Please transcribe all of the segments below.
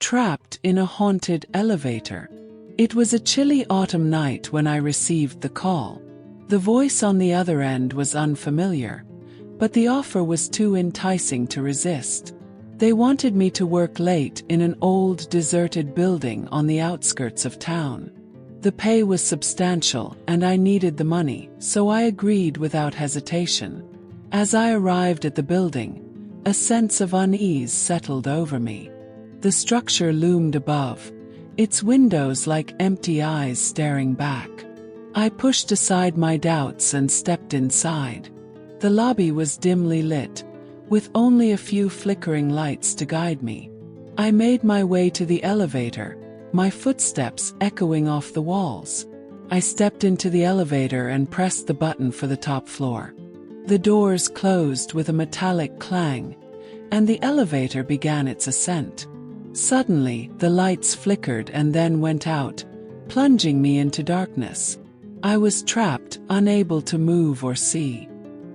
trapped in a haunted elevator. It was a chilly autumn night when I received the call. The voice on the other end was unfamiliar, but the offer was too enticing to resist. They wanted me to work late in an old deserted building on the outskirts of town. The pay was substantial and I needed the money, so I agreed without hesitation. As I arrived at the building, a sense of unease settled over me. The structure loomed above, its windows like empty eyes staring back. I pushed aside my doubts and stepped inside. The lobby was dimly lit, with only a few flickering lights to guide me. I made my way to the elevator, my footsteps echoing off the walls. I stepped into the elevator and pressed the button for the top floor. The doors closed with a metallic clang, and the elevator began its ascent. Suddenly, the lights flickered and then went out, plunging me into darkness. I was trapped, unable to move or see.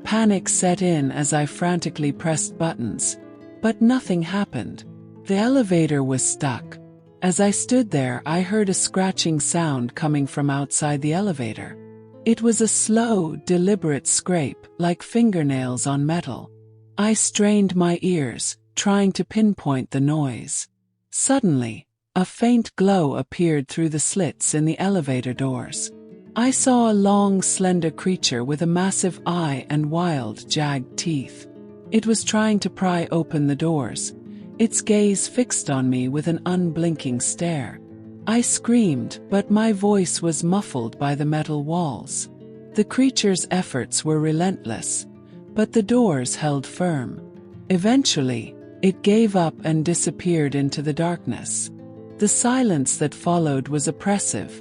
Panic set in as I frantically pressed buttons, but nothing happened. The elevator was stuck. As I stood there, I heard a scratching sound coming from outside the elevator. It was a slow, deliberate scrape, like fingernails on metal. I strained my ears, trying to pinpoint the noise. Suddenly, a faint glow appeared through the slits in the elevator doors. I saw a long, slender creature with a massive eye and wild, jagged teeth. It was trying to pry open the doors, its gaze fixed on me with an unblinking stare. I screamed, but my voice was muffled by the metal walls. The creature's efforts were relentless, but the doors held firm. Eventually, it gave up and disappeared into the darkness. The silence that followed was oppressive,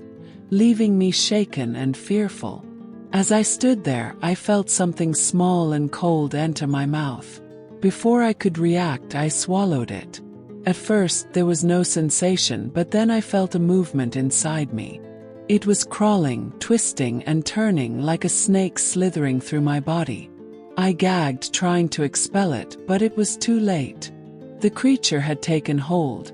leaving me shaken and fearful. As I stood there, I felt something small and cold enter my mouth. Before I could react, I swallowed it. At first, there was no sensation, but then I felt a movement inside me. It was crawling, twisting, and turning like a snake slithering through my body. I gagged, trying to expel it, but it was too late. The creature had taken hold,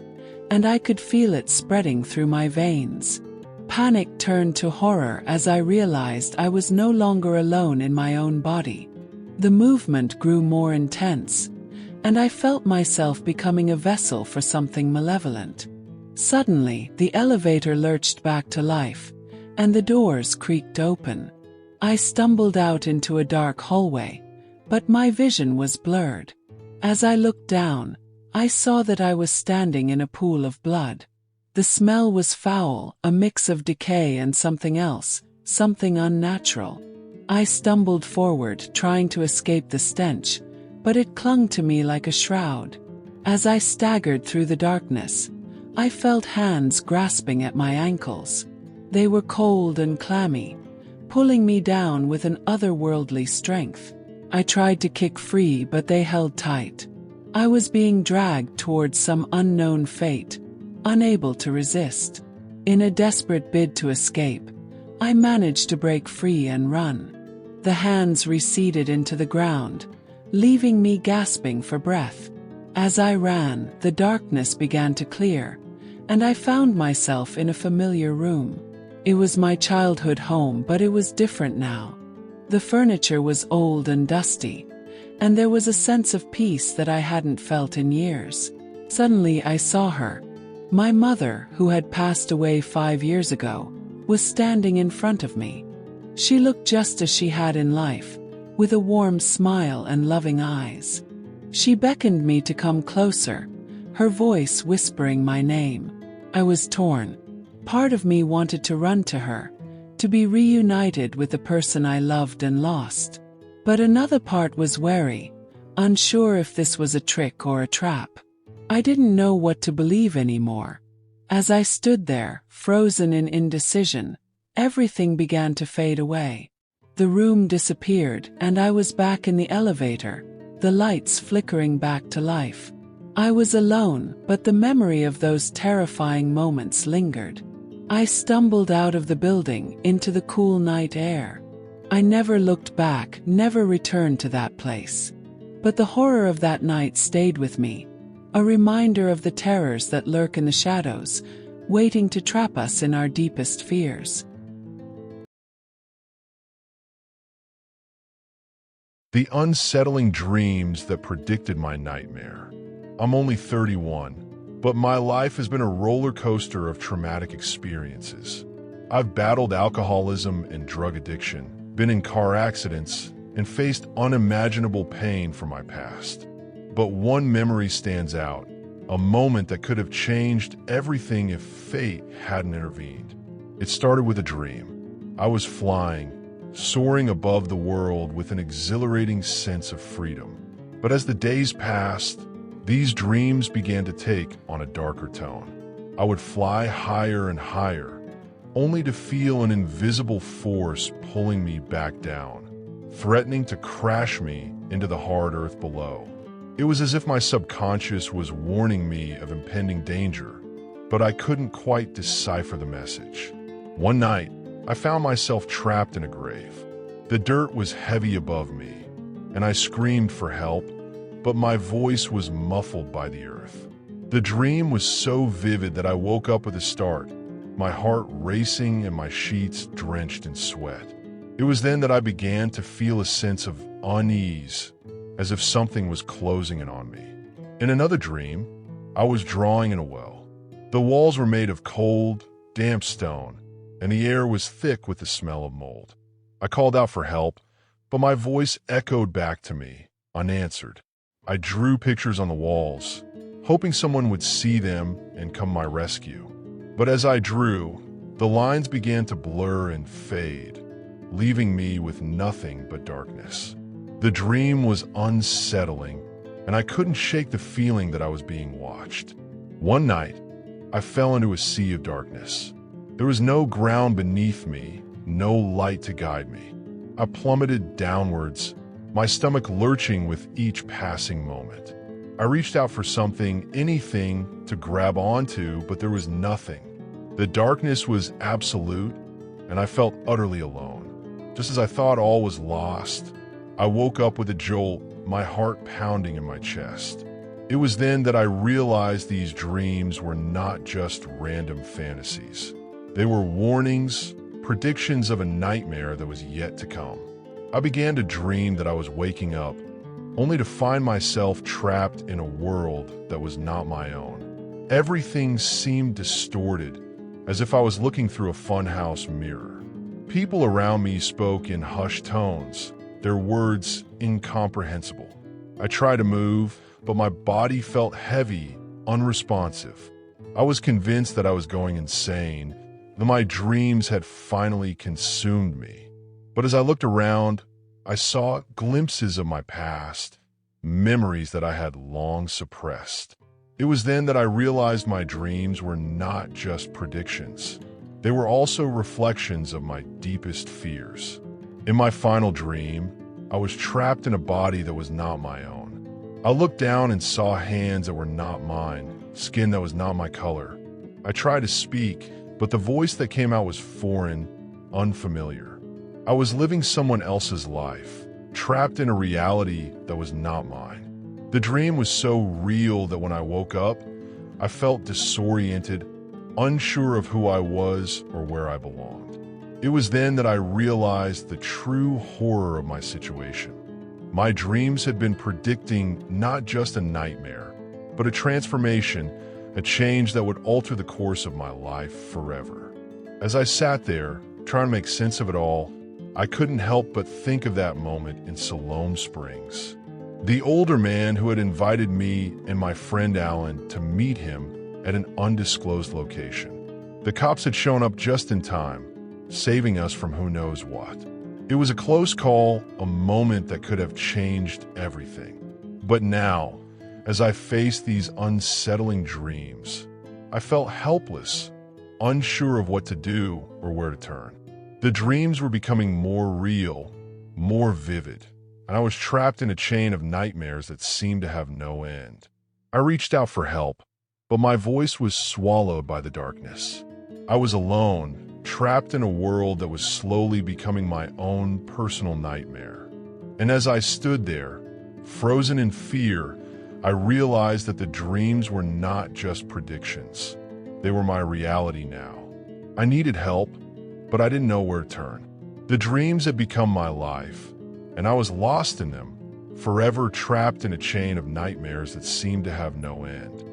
and I could feel it spreading through my veins. Panic turned to horror as I realized I was no longer alone in my own body. The movement grew more intense, and I felt myself becoming a vessel for something malevolent. Suddenly, the elevator lurched back to life, and the doors creaked open. I stumbled out into a dark hallway, but my vision was blurred. As I looked down, I saw that I was standing in a pool of blood. The smell was foul, a mix of decay and something else, something unnatural. I stumbled forward, trying to escape the stench, but it clung to me like a shroud. As I staggered through the darkness, I felt hands grasping at my ankles. They were cold and clammy, pulling me down with an otherworldly strength. I tried to kick free, but they held tight. I was being dragged towards some unknown fate, unable to resist. In a desperate bid to escape, I managed to break free and run. The hands receded into the ground, leaving me gasping for breath. As I ran, the darkness began to clear, and I found myself in a familiar room. It was my childhood home, but it was different now. The furniture was old and dusty, and there was a sense of peace that I hadn't felt in years. Suddenly I saw her. My mother, who had passed away 5 years ago, was standing in front of me. She looked just as she had in life, with a warm smile and loving eyes. She beckoned me to come closer, her voice whispering my name. I was torn. Part of me wanted to run to her, to be reunited with the person I loved and lost. But another part was wary, unsure if this was a trick or a trap. I didn't know what to believe anymore. As I stood there, frozen in indecision, everything began to fade away. The room disappeared, and I was back in the elevator, the lights flickering back to life. I was alone, but the memory of those terrifying moments lingered. I stumbled out of the building, into the cool night air. I never looked back, never returned to that place. But the horror of that night stayed with me. a reminder of the terrors that lurk in the shadows, waiting to trap us in our deepest fears. The unsettling dreams that predicted my nightmare. I'm only 31, but my life has been a roller coaster of traumatic experiences. I've battled alcoholism and drug addiction, been in car accidents, and faced unimaginable pain from my past. But one memory stands out, a moment that could have changed everything if fate hadn't intervened. It started with a dream. I was flying, soaring above the world with an exhilarating sense of freedom. But as the days passed, these dreams began to take on a darker tone. I would fly higher and higher, only to feel an invisible force pulling me back down, threatening to crash me into the hard earth below. It was as if my subconscious was warning me of impending danger, but I couldn't quite decipher the message. One night, I found myself trapped in a grave. The dirt was heavy above me, and I screamed for help, but my voice was muffled by the earth. The dream was so vivid that I woke up with a start, my heart racing and my sheets drenched in sweat. It was then that I began to feel a sense of unease, as if something was closing in on me. In another dream, I was drawing in a well. The walls were made of cold, damp stone, and the air was thick with the smell of mold. I called out for help, but my voice echoed back to me, unanswered. I drew pictures on the walls, hoping someone would see them and come my rescue. But as I drew, the lines began to blur and fade, leaving me with nothing but darkness. The dream was unsettling, and I couldn't shake the feeling that I was being watched. One night, I fell into a sea of darkness. There was no ground beneath me, no light to guide me. I plummeted downwards, my stomach lurching with each passing moment. I reached out for something, anything, to grab onto, but there was nothing. The darkness was absolute, and I felt utterly alone. Just as I thought all was lost, I woke up with a jolt, my heart pounding in my chest. It was then that I realized these dreams were not just random fantasies. They were warnings, predictions of a nightmare that was yet to come. I began to dream that I was waking up, only to find myself trapped in a world that was not my own. Everything seemed distorted, as if I was looking through a funhouse mirror. People around me spoke in hushed tones, their words incomprehensible. I tried to move, but my body felt heavy, unresponsive. I was convinced that I was going insane, that my dreams had finally consumed me. But as I looked around, I saw glimpses of my past, memories that I had long suppressed. It was then that I realized my dreams were not just predictions. They were also reflections of my deepest fears. In my final dream, I was trapped in a body that was not my own. I looked down and saw hands that were not mine, skin that was not my color. I tried to speak, but the voice that came out was foreign, unfamiliar. I was living someone else's life, trapped in a reality that was not mine. The dream was so real that when I woke up, I felt disoriented, unsure of who I was or where I belonged. It was then that I realized the true horror of my situation. My dreams had been predicting not just a nightmare, but a transformation, a change that would alter the course of my life forever. As I sat there, trying to make sense of it all, I couldn't help but think of that moment in Siloam Springs. The older man who had invited me and my friend Alan to meet him at an undisclosed location. The cops had shown up just in time, saving us from who knows what. It was a close call, a moment that could have changed everything. But now, as I faced these unsettling dreams, I felt helpless, unsure of what to do or where to turn. The dreams were becoming more real, more vivid, and I was trapped in a chain of nightmares that seemed to have no end. I reached out for help, but my voice was swallowed by the darkness. I was alone, trapped in a world that was slowly becoming my own personal nightmare. And as I stood there, frozen in fear, I realized that the dreams were not just predictions. They were my reality now. I needed help, but I didn't know where to turn. The dreams had become my life, and I was lost in them, forever trapped in a chain of nightmares that seemed to have no end.